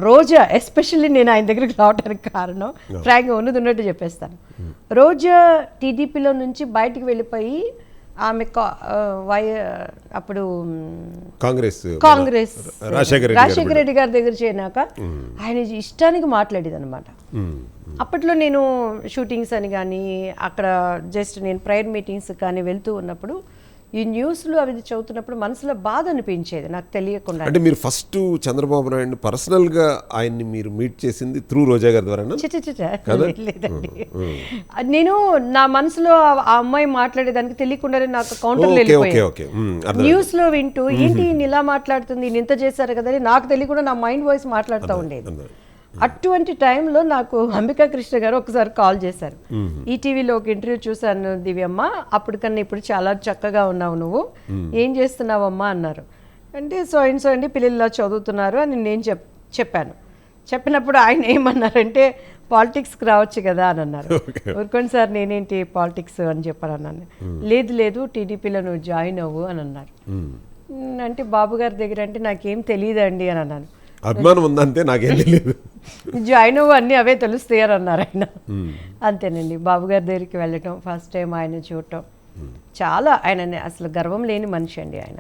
రోజా especially నేను ఆయన దగ్గరికి రావడానికి కారణం ఫ్రాంక్గా ఉన్నట్టు చెప్పేస్తాను. రోజా టీడీపీలో నుంచి బయటికి వెళ్ళిపోయి ఆమె అప్పుడు కాంగ్రెస్ రాజశేఖర రెడ్డి గారి దగ్గర చేరినాక ఆయన ఇష్టానికి మాట్లాడేది అనమాట. అప్పట్లో నేను షూటింగ్స్ అని కానీ అక్కడ జస్ట్ నేను ప్రేయర్ మీటింగ్స్ కానీ వెళ్తూ ఉన్నప్పుడు ఈ న్యూస్లు అవి చదువుతున్నప్పుడు మనసులో బాధ అనిపించేది నాకు తెలియకుండా. అంటే మీరు ఫస్ట్ చంద్రబాబు నాయుడు పర్సనల్ గా ఆయన్ని మీరు మీట్ చేసింది త్రూ రోజా గారి ద్వారా? లేదండి, నేను నా మనసులో ఆ అమ్మాయి మాట్లాడేదానికి తెలియకుండానే నాకు కౌంటర్లు వెళ్ళిపోయాయి. న్యూస్ లో వింటూ ఏంటి ఈయన ఇలా మాట్లాడుతుంది, ఈయన ఇంత చేశారు కదా అని నాకు తెలియకుండా నా మైండ్ వాయిస్ మాట్లాడుతూ ఉండేది. అటువంటి టైంలో నాకు అంబికా కృష్ణ గారు ఒకసారి కాల్ చేశారు. ఈటీవీలో ఒక ఇంటర్వ్యూ చూశాను దివ్యమ్మ, అప్పుడు కన్నా ఇప్పుడు చాలా చక్కగా ఉన్నావు, నువ్వు ఏం చేస్తున్నావమ్మా అన్నారు. అంటే సో అండి పిల్లలు చదువుతున్నారు అని నేను చెప్పాను. చెప్పినప్పుడు ఆయన ఏమన్నారంటే పాలిటిక్స్కి రావచ్చు కదా అని అన్నారు. ఊరుకోండి సార్, నేనేంటి పాలిటిక్స్ అని చెప్పాను అన్నాను. లేదు టీడీపీలో నువ్వు జాయిన్ అవ్వు అని అన్నారు. అంటే బాబు గారి దగ్గర అంటే నాకేం తెలియదండి అని అన్నాను. అభిమానం ఉందంటే నాకేం తెలియదు, జాయిన్ అవ్వు అన్నీ అవే తెలుస్తాయని అన్నారు ఆయన. అంతేనండి, బాబు గారి దగ్గరికి వెళ్ళటం, ఫస్ట్ టైం ఆయన చూడటం, చాలా ఆయన అసలు గర్వం లేని మనిషి అండి ఆయన.